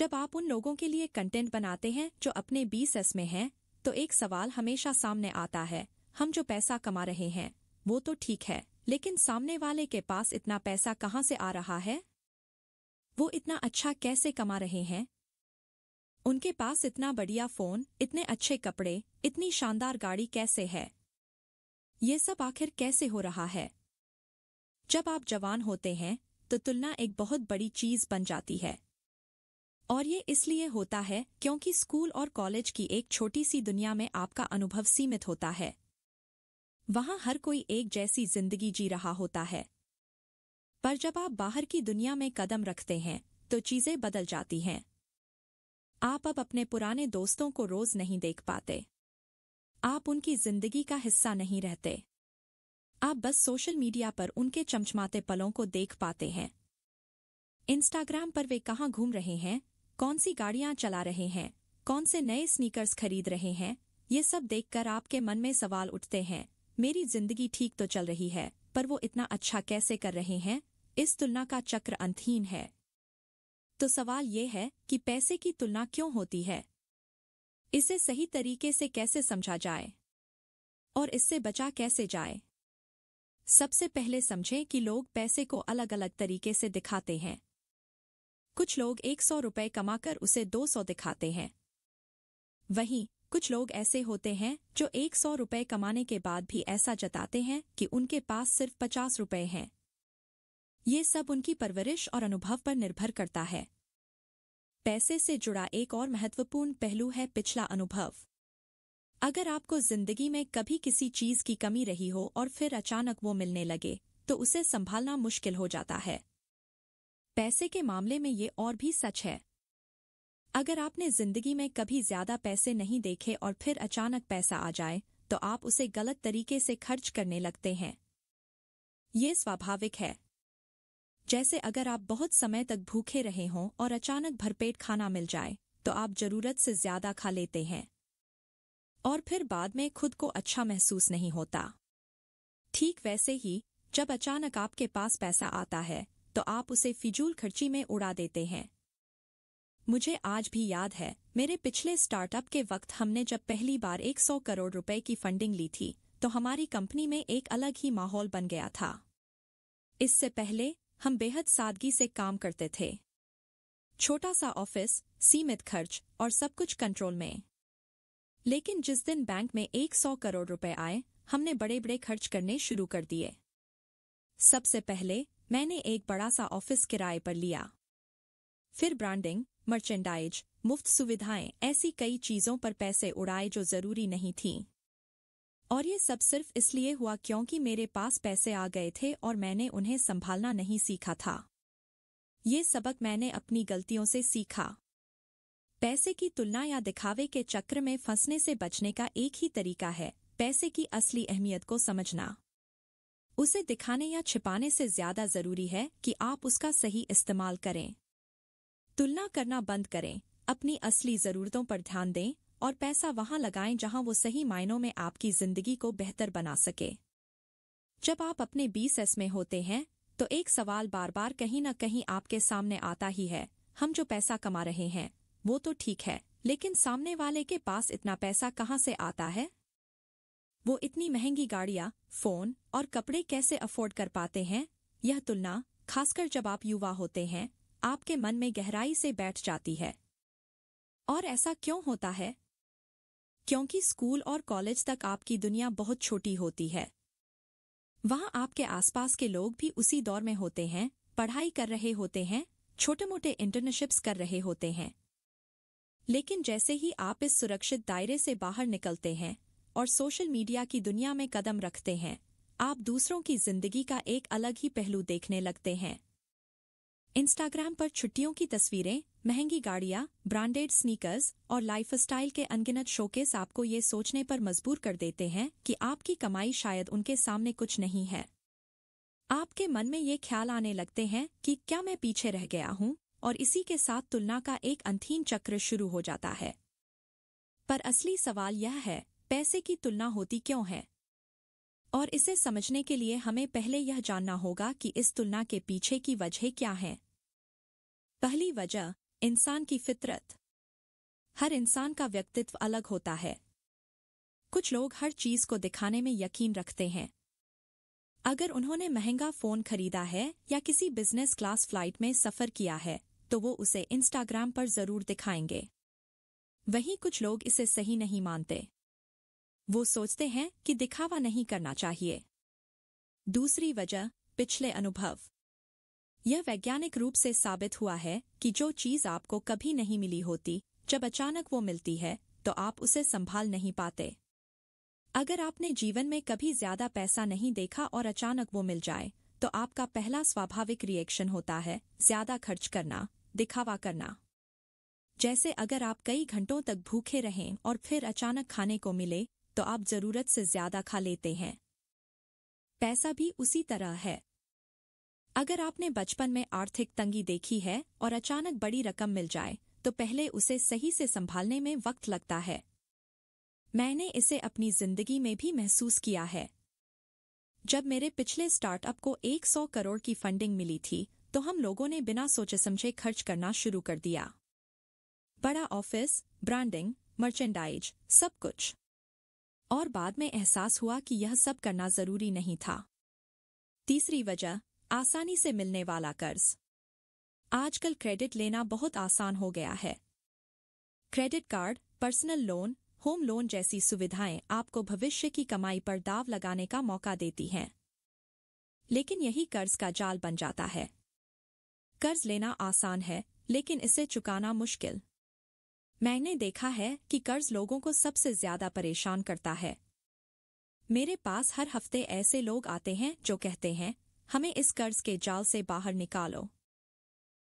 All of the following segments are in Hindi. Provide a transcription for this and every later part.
जब आप उन लोगों के लिए कंटेंट बनाते हैं जो अपने 20s में हैं, तो एक सवाल हमेशा सामने आता है, हम जो पैसा कमा रहे हैं वो तो ठीक है, लेकिन सामने वाले के पास इतना पैसा कहाँ से आ रहा है? वो इतना अच्छा कैसे कमा रहे हैं? उनके पास इतना बढ़िया फोन, इतने अच्छे कपड़े, इतनी शानदार गाड़ी कैसे है? ये सब आखिर कैसे हो रहा है? जब आप जवान होते हैं तो तुलना एक बहुत बड़ी चीज बन जाती है। और ये इसलिए होता है क्योंकि स्कूल और कॉलेज की एक छोटी सी दुनिया में आपका अनुभव सीमित होता है। वहां हर कोई एक जैसी जिंदगी जी रहा होता है। पर जब आप बाहर की दुनिया में कदम रखते हैं तो चीजें बदल जाती हैं। आप अब अपने पुराने दोस्तों को रोज नहीं देख पाते। आप उनकी जिंदगी का हिस्सा नहीं रहते। आप बस सोशल मीडिया पर उनके चमचमाते पलों को देख पाते हैं। इंस्टाग्राम पर वे कहाँ घूम रहे हैं, कौन सी गाड़ियां चला रहे हैं, कौन से नए स्नीकर्स खरीद रहे हैं, ये सब देखकर आपके मन में सवाल उठते हैं, मेरी जिंदगी ठीक तो चल रही है, पर वो इतना अच्छा कैसे कर रहे हैं? इस तुलना का चक्र अंतहीन है। तो सवाल ये है कि पैसे की तुलना क्यों होती है? इसे सही तरीके से कैसे समझा जाए? और इससे बचा कैसे जाए? सबसे पहले समझें कि लोग पैसे को अलग अलग तरीके से दिखाते हैं। कुछ लोग 100 रुपए कमाकर उसे 200 दिखाते हैं। वहीं कुछ लोग ऐसे होते हैं जो 100 रुपए कमाने के बाद भी ऐसा जताते हैं कि उनके पास सिर्फ 50 रुपए हैं। ये सब उनकी परवरिश और अनुभव पर निर्भर करता है। पैसे से जुड़ा एक और महत्वपूर्ण पहलू है पिछला अनुभव। अगर आपको जिंदगी में कभी किसी चीज की कमी रही हो और फिर अचानक वो मिलने लगे, तो उसे संभालना मुश्किल हो जाता है। पैसे के मामले में ये और भी सच है। अगर आपने जिंदगी में कभी ज्यादा पैसे नहीं देखे और फिर अचानक पैसा आ जाए, तो आप उसे गलत तरीके से खर्च करने लगते हैं। ये स्वाभाविक है। जैसे अगर आप बहुत समय तक भूखे रहे हों और अचानक भरपेट खाना मिल जाए, तो आप जरूरत से ज्यादा खा लेते हैं और फिर बाद में खुद को अच्छा महसूस नहीं होता। ठीक वैसे ही जब अचानक आपके पास पैसा आता है, तो आप उसे फिजूल खर्ची में उड़ा देते हैं। मुझे आज भी याद है, मेरे पिछले स्टार्टअप के वक्त हमने जब पहली बार 100 करोड़ रुपए की फंडिंग ली थी, तो हमारी कंपनी में एक अलग ही माहौल बन गया था। इससे पहले हम बेहद सादगी से काम करते थे। छोटा सा ऑफिस, सीमित खर्च और सब कुछ कंट्रोल में। लेकिन जिस दिन बैंक में 100 करोड़ रुपए आए, हमने बड़े बड़े खर्च करने शुरू कर दिए। सबसे पहले मैंने एक बड़ा सा ऑफिस किराए पर लिया। फिर ब्रांडिंग, मर्चेंडाइज, मुफ्त सुविधाएं, ऐसी कई चीजों पर पैसे उड़ाए जो जरूरी नहीं थीं। और ये सब सिर्फ इसलिए हुआ क्योंकि मेरे पास पैसे आ गए थे और मैंने उन्हें संभालना नहीं सीखा था। ये सबक मैंने अपनी गलतियों से सीखा। पैसे की तुलना या दिखावे के चक्र में फंसने से बचने का एक ही तरीका है, पैसे की असली अहमियत को समझना। उसे दिखाने या छिपाने से ज्यादा जरूरी है कि आप उसका सही इस्तेमाल करें। तुलना करना बंद करें, अपनी असली जरूरतों पर ध्यान दें और पैसा वहां लगाएं जहां वो सही मायनों में आपकी जिंदगी को बेहतर बना सके। जब आप अपने 20s में होते हैं, तो एक सवाल बार बार कहीं न कहीं आपके सामने आता ही है, हम जो पैसा कमा रहे हैं वो तो ठीक है, लेकिन सामने वाले के पास इतना पैसा कहाँ से आता है? वो इतनी महंगी गाड़ियां, फोन और कपड़े कैसे अफोर्ड कर पाते हैं? यह तुलना, खासकर जब आप युवा होते हैं, आपके मन में गहराई से बैठ जाती है। और ऐसा क्यों होता है? क्योंकि स्कूल और कॉलेज तक आपकी दुनिया बहुत छोटी होती है। वहां आपके आसपास के लोग भी उसी दौर में होते हैं, पढ़ाई कर रहे होते हैं, छोटे मोटे इंटर्नशिप्स कर रहे होते हैं। लेकिन जैसे ही आप इस सुरक्षित दायरे से बाहर निकलते हैं और सोशल मीडिया की दुनिया में कदम रखते हैं, आप दूसरों की जिंदगी का एक अलग ही पहलू देखने लगते हैं। इंस्टाग्राम पर छुट्टियों की तस्वीरें, महंगी गाड़ियां, ब्रांडेड स्नीकर्स और लाइफस्टाइल के अनगिनत शोकेस आपको ये सोचने पर मजबूर कर देते हैं कि आपकी कमाई शायद उनके सामने कुछ नहीं है। आपके मन में ये ख्याल आने लगते हैं कि क्या मैं पीछे रह गया हूँ, और इसी के साथ तुलना का एक अंतहीन चक्र शुरू हो जाता है। पर असली सवाल यह है, पैसे की तुलना होती क्यों है? और इसे समझने के लिए हमें पहले यह जानना होगा कि इस तुलना के पीछे की वजह क्या है। पहली वजह, इंसान की फितरत। हर इंसान का व्यक्तित्व अलग होता है। कुछ लोग हर चीज को दिखाने में यकीन रखते हैं। अगर उन्होंने महंगा फोन खरीदा है या किसी बिजनेस क्लास फ्लाइट में सफर किया है तो वो उसे इंस्टाग्राम पर जरूर दिखाएंगे। वहीं कुछ लोग इसे सही नहीं मानते। वो सोचते हैं कि दिखावा नहीं करना चाहिए। दूसरी वजह, पिछले अनुभव। यह वैज्ञानिक रूप से साबित हुआ है कि जो चीज आपको कभी नहीं मिली होती, जब अचानक वो मिलती है तो आप उसे संभाल नहीं पाते। अगर आपने जीवन में कभी ज्यादा पैसा नहीं देखा और अचानक वो मिल जाए तो आपका पहला स्वाभाविक रिएक्शन होता है ज्यादा खर्च करना, दिखावा करना। जैसे अगर आप कई घंटों तक भूखे रहें और फिर अचानक खाने को मिले तो आप जरूरत से ज्यादा खा लेते हैं। पैसा भी उसी तरह है। अगर आपने बचपन में आर्थिक तंगी देखी है और अचानक बड़ी रकम मिल जाए तो पहले उसे सही से संभालने में वक्त लगता है। मैंने इसे अपनी जिंदगी में भी महसूस किया है। जब मेरे पिछले स्टार्टअप को 100 करोड़ की फंडिंग मिली थी तो हम लोगों ने बिना सोचे समझे खर्च करना शुरू कर दिया। बड़ा ऑफिस, ब्रांडिंग, मर्चेंडाइज, सब कुछ। और बाद में एहसास हुआ कि यह सब करना जरूरी नहीं था। तीसरी वजह, आसानी से मिलने वाला कर्ज। आजकल क्रेडिट लेना बहुत आसान हो गया है। Credit card, personal loan, home loan जैसी सुविधाएं आपको भविष्य की कमाई पर दाव लगाने का मौका देती हैं। लेकिन यही कर्ज का जाल बन जाता है। कर्ज लेना आसान है, लेकिन इसे चुकाना मुश्किल। मैंने देखा है कि कर्ज लोगों को सबसे ज्यादा परेशान करता है। मेरे पास हर हफ्ते ऐसे लोग आते हैं जो कहते हैं, हमें इस कर्ज के जाल से बाहर निकालो।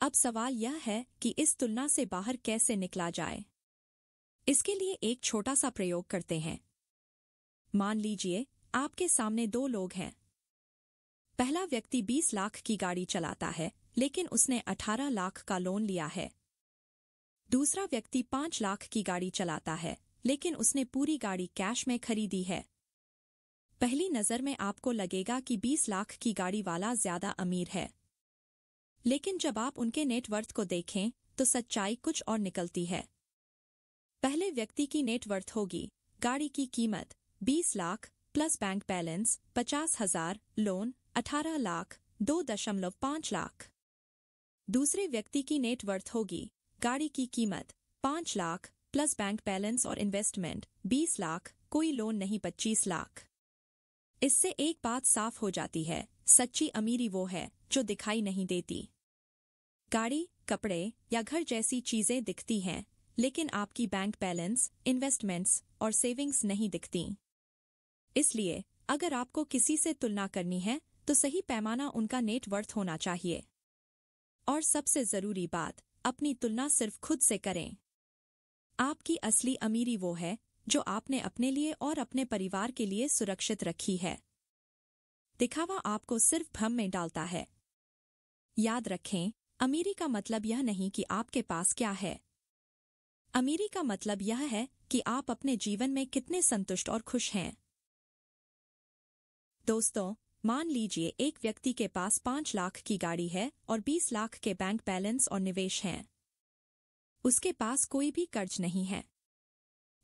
अब सवाल यह है कि इस तुलना से बाहर कैसे निकला जाए। इसके लिए एक छोटा सा प्रयोग करते हैं। मान लीजिए आपके सामने दो लोग हैं। पहला व्यक्ति 20 लाख की गाड़ी चलाता है, लेकिन उसने 18 लाख का लोन लिया है। दूसरा व्यक्ति 5 लाख की गाड़ी चलाता है, लेकिन उसने पूरी गाड़ी कैश में खरीदी है। पहली नजर में आपको लगेगा कि 20 लाख की गाड़ी वाला ज्यादा अमीर है। लेकिन जब आप उनके नेटवर्थ को देखें तो सच्चाई कुछ और निकलती है। पहले व्यक्ति की नेटवर्थ होगी गाड़ी की कीमत 20 lakh plus bank balance 50,000, loan 18 lakh, 2.5 lakh. दूसरे व्यक्ति की नेटवर्थ होगी गाड़ी की कीमत 5 लाख प्लस बैंक बैलेंस और इन्वेस्टमेंट 20 लाख, कोई लोन नहीं 25 लाख। इससे एक बात साफ हो जाती है, सच्ची अमीरी वो है जो दिखाई नहीं देती। गाड़ी, कपड़े या घर जैसी चीजें दिखती हैं, लेकिन आपकी बैंक बैलेंस, इन्वेस्टमेंट्स और सेविंग्स नहीं दिखती। इसलिए अगर आपको किसी से तुलना करनी है तो सही पैमाना उनका नेटवर्थ होना चाहिए। और सबसे जरूरी बात, अपनी तुलना सिर्फ खुद से करें। आपकी असली अमीरी वो है जो आपने अपने लिए और अपने परिवार के लिए सुरक्षित रखी है। दिखावा आपको सिर्फ भ्रम में डालता है। याद रखें, अमीरी का मतलब यह नहीं कि आपके पास क्या है। अमीरी का मतलब यह है कि आप अपने जीवन में कितने संतुष्ट और खुश हैं। दोस्तों, मान लीजिए एक व्यक्ति के पास 5 लाख की गाड़ी है और 20 लाख के बैंक बैलेंस और निवेश हैं। उसके पास कोई भी कर्ज नहीं है।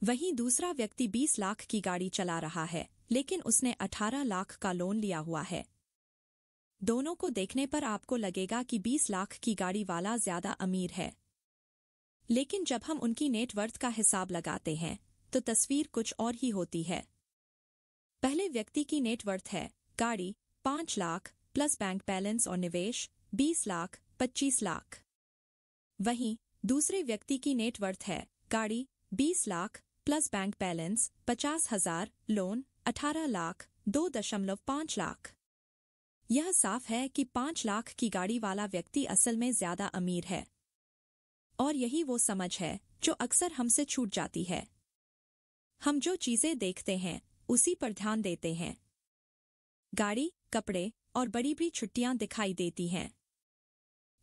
वहीं दूसरा व्यक्ति 20 लाख की गाड़ी चला रहा है, लेकिन उसने 18 लाख का लोन लिया हुआ है। दोनों को देखने पर आपको लगेगा कि 20 लाख की गाड़ी वाला ज्यादा अमीर है। लेकिन जब हम उनकी नेटवर्थ का हिसाब लगाते हैं तो तस्वीर कुछ और ही होती है। पहले व्यक्ति की नेटवर्थ है गाड़ी 5 लाख प्लस बैंक बैलेंस और निवेश 20 लाख, 25 लाख। वहीं दूसरे व्यक्ति की नेटवर्थ है गाड़ी 20 lakh plus bank balance 50,000, loan 18 lakh, 2.5 lakh. यह साफ है कि 5 लाख की गाड़ी वाला व्यक्ति असल में ज्यादा अमीर है। और यही वो समझ है जो अक्सर हमसे छूट जाती है। हम जो चीजें देखते हैं उसी पर ध्यान देते हैं। गाड़ी, कपड़े और बड़ी बड़ी छुट्टियां दिखाई देती हैं,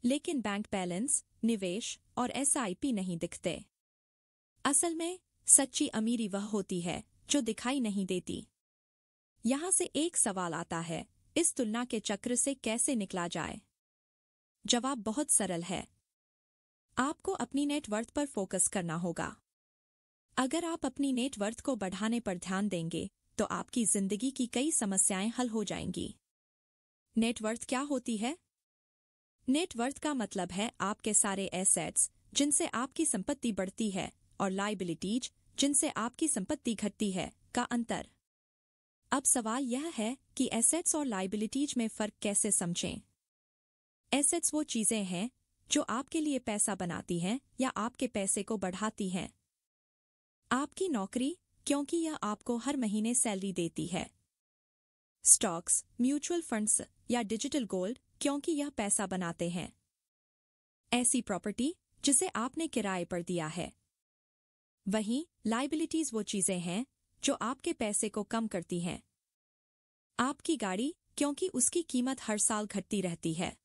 लेकिन बैंक बैलेंस, निवेश और SIP नहीं दिखते। असल में सच्ची अमीरी वह होती है जो दिखाई नहीं देती। यहां से एक सवाल आता है, इस तुलना के चक्र से कैसे निकला जाए? जवाब बहुत सरल है। आपको अपनी नेटवर्थ पर फोकस करना होगा। अगर आप अपनी नेटवर्थ को बढ़ाने पर ध्यान देंगे तो आपकी जिंदगी की कई समस्याएं हल हो जाएंगी। नेटवर्थ क्या होती है? नेटवर्थ का मतलब है आपके सारे एसेट्स जिनसे आपकी संपत्ति बढ़ती है और लायबिलिटीज जिनसे आपकी संपत्ति घटती है का अंतर। अब सवाल यह है कि एसेट्स और लायबिलिटीज में फर्क कैसे समझें। एसेट्स वो चीजें हैं जो आपके लिए पैसा बनाती हैं या आपके पैसे को बढ़ाती हैं। आपकी नौकरी, क्योंकि यह आपको हर महीने सैलरी देती है। स्टॉक्स, म्यूचुअल फंड्स या डिजिटल गोल्ड, क्योंकि यह पैसा बनाते हैं। ऐसी प्रॉपर्टी जिसे आपने किराए पर दिया है। वहीं लायबिलिटीज वो चीजें हैं जो आपके पैसे को कम करती हैं। आपकी गाड़ी, क्योंकि उसकी कीमत हर साल घटती रहती है।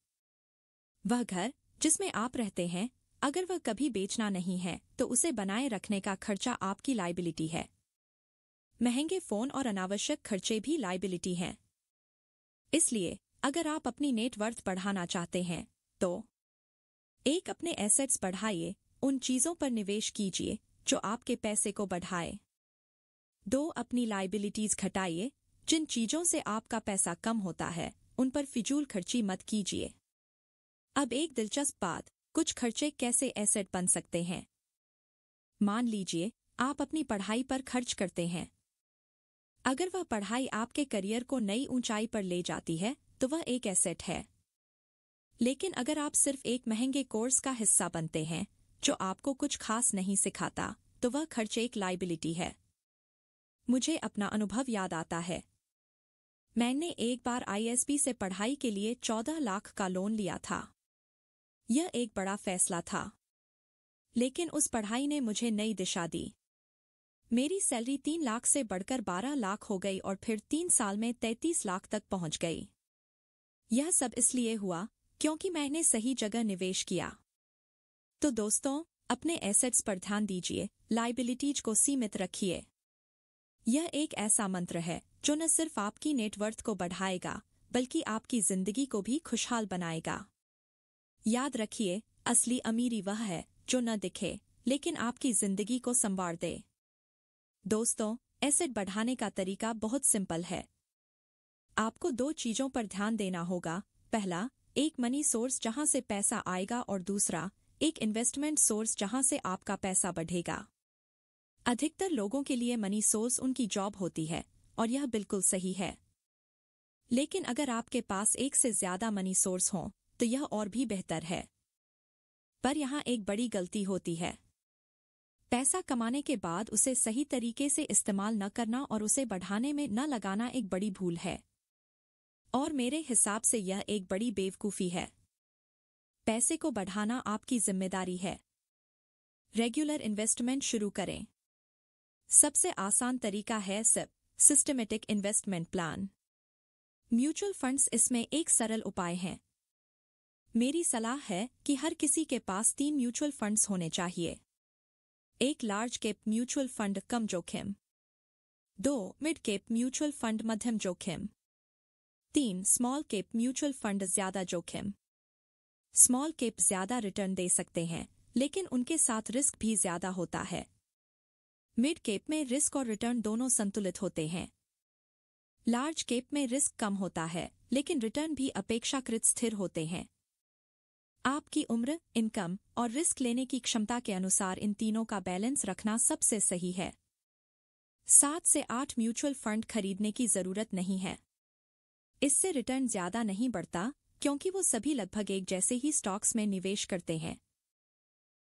वह घर जिसमें आप रहते हैं, अगर वह कभी बेचना नहीं है तो उसे बनाए रखने का खर्चा आपकी लायबिलिटी है। महंगे फोन और अनावश्यक खर्चे भी लायबिलिटी हैं। इसलिए अगर आप अपनी नेटवर्थ बढ़ाना चाहते हैं तो 1. अपने एसेट्स बढ़ाइए, उन चीजों पर निवेश कीजिए जो आपके पैसे को बढ़ाए। 2. अपनी लायबिलिटीज घटाइए, जिन चीजों से आपका पैसा कम होता है उन पर फिजूल खर्ची मत कीजिए। अब एक दिलचस्प बात, कुछ खर्चे कैसे एसेट बन सकते हैं। मान लीजिए आप अपनी पढ़ाई पर खर्च करते हैं। अगर वह पढ़ाई आपके करियर को नई ऊंचाई पर ले जाती है तो वह एक एसेट है। लेकिन अगर आप सिर्फ एक महंगे कोर्स का हिस्सा बनते हैं जो आपको कुछ खास नहीं सिखाता तो वह खर्च एक लायबिलिटी है। मुझे अपना अनुभव याद आता है। मैंने एक बार ISB से पढ़ाई के लिए 14 लाख का लोन लिया था। यह एक बड़ा फैसला था, लेकिन उस पढ़ाई ने मुझे नई दिशा दी। मेरी सैलरी 3 लाख से बढ़कर 12 लाख हो गई और फिर 3 साल में 33 लाख तक पहुंच गई। यह सब इसलिए हुआ क्योंकि मैंने सही जगह निवेश किया। तो दोस्तों, अपने एसेट्स पर ध्यान दीजिए, लायबिलिटीज को सीमित रखिए। यह एक ऐसा मंत्र है जो न सिर्फ आपकी नेटवर्थ को बढ़ाएगा बल्कि आपकी जिंदगी को भी खुशहाल बनाएगा। याद रखिए, असली अमीरी वह है जो न दिखे लेकिन आपकी जिंदगी को संवार दे। दोस्तों, एसेट बढ़ाने का तरीका बहुत सिंपल है। आपको 2 चीजों पर ध्यान देना होगा। पहला, एक मनी सोर्स जहां से पैसा आएगा और दूसरा, एक इन्वेस्टमेंट सोर्स जहां से आपका पैसा बढ़ेगा। अधिकतर लोगों के लिए मनी सोर्स उनकी जॉब होती है और यह बिल्कुल सही है। लेकिन अगर आपके पास एक से ज्यादा मनी सोर्स हों तो यह और भी बेहतर है। पर यहाँ एक बड़ी गलती होती है। पैसा कमाने के बाद उसे सही तरीके से इस्तेमाल न करना और उसे बढ़ाने में न लगाना एक बड़ी भूल है। और मेरे हिसाब से यह एक बड़ी बेवकूफ़ी है। पैसे को बढ़ाना आपकी जिम्मेदारी है। रेगुलर इन्वेस्टमेंट शुरू करें। सबसे आसान तरीका है systematic investment plan. Mutual funds इसमें एक सरल उपाय है। मेरी सलाह है कि हर किसी के पास 3 म्यूचुअल फंड्स होने चाहिए। 1 लार्ज कैप म्यूचुअल फंड कम जोखिम, 2 मिड कैप म्यूचुअल फंड मध्यम जोखिम, 3 स्मॉल कैप म्यूचुअल फंड ज्यादा जोखिम। स्मॉल कैप ज्यादा रिटर्न दे सकते हैं लेकिन उनके साथ रिस्क भी ज्यादा होता है। मिड कैप में रिस्क और रिटर्न दोनों संतुलित होते हैं। लार्ज कैप में रिस्क कम होता है लेकिन रिटर्न भी अपेक्षाकृत स्थिर होते हैं। आपकी उम्र, इनकम और रिस्क लेने की क्षमता के अनुसार इन तीनों का बैलेंस रखना सबसे सही है। 7 से 8 म्यूचुअल फंड खरीदने की जरूरत नहीं है। इससे रिटर्न ज्यादा नहीं बढ़ता क्योंकि वो सभी लगभग एक जैसे ही स्टॉक्स में निवेश करते हैं।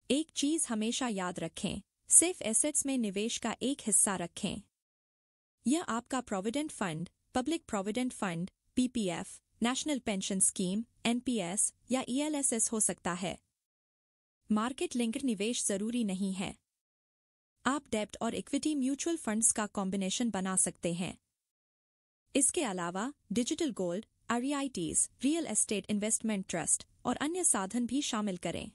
एक चीज हमेशा याद रखें, सिर्फ एसेट्स में निवेश का एक हिस्सा रखें। यह आपका provident fund, public provident fund, PPF, national pension scheme, NPS या ELSS हो सकता है। मार्केट लिंक्ड निवेश जरूरी नहीं है। आप डेब्ट और इक्विटी म्यूचुअल फंड्स का कॉम्बिनेशन बना सकते हैं। इसके अलावा digital gold, REITs, real estate investment trust और अन्य साधन भी शामिल करें।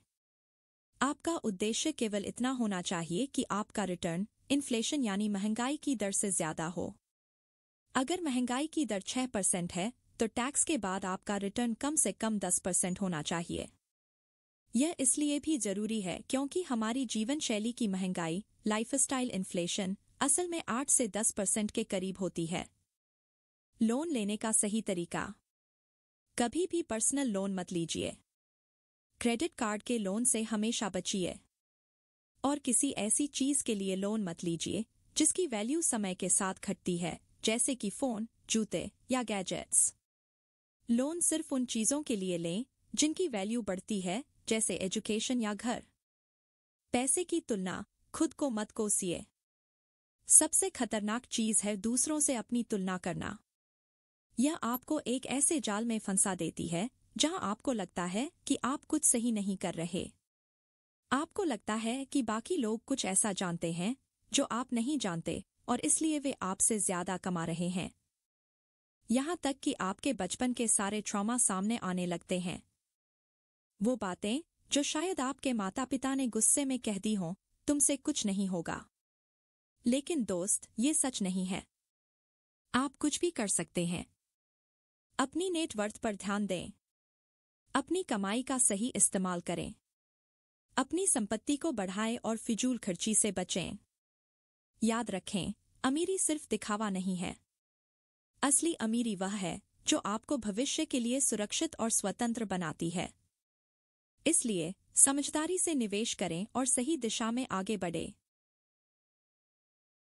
आपका उद्देश्य केवल इतना होना चाहिए कि आपका रिटर्न इन्फ्लेशन यानी महंगाई की दर से ज्यादा हो। अगर महंगाई की दर 6% है तो टैक्स के बाद आपका रिटर्न कम से कम 10% होना चाहिए। यह इसलिए भी जरूरी है क्योंकि हमारी जीवन शैली की महंगाई, लाइफस्टाइल इन्फ्लेशन, असल में 8 से 10% के करीब होती है। लोन लेने का सही तरीका। कभी भी पर्सनल लोन मत लीजिए। क्रेडिट कार्ड के लोन से हमेशा बचिए। और किसी ऐसी चीज के लिए लोन मत लीजिए जिसकी वैल्यू समय के साथ घटती है, जैसे कि फोन, जूते या गैजेट्स। लोन सिर्फ उन चीजों के लिए लें जिनकी वैल्यू बढ़ती है, जैसे एजुकेशन या घर। पैसे की तुलना खुद को मत कोसिए। सबसे खतरनाक चीज है दूसरों से अपनी तुलना करना। यह आपको एक ऐसे जाल में फंसा देती है जहां आपको लगता है कि आप कुछ सही नहीं कर रहे। आपको लगता है कि बाकी लोग कुछ ऐसा जानते हैं जो आप नहीं जानते और इसलिए वे आपसे ज्यादा कमा रहे हैं। यहां तक कि आपके बचपन के सारे ट्रॉमा सामने आने लगते हैं। वो बातें जो शायद आपके माता पिता ने गुस्से में कह दी हों, तुमसे कुछ नहीं होगा। लेकिन दोस्त, ये सच नहीं है। आप कुछ भी कर सकते हैं। अपनी नेटवर्थ पर ध्यान दें। अपनी कमाई का सही इस्तेमाल करें। अपनी संपत्ति को बढ़ाएं और फिजूल खर्ची से बचें। याद रखें, अमीरी सिर्फ दिखावा नहीं है। असली अमीरी वह है जो आपको भविष्य के लिए सुरक्षित और स्वतंत्र बनाती है। इसलिए समझदारी से निवेश करें और सही दिशा में आगे बढ़ें।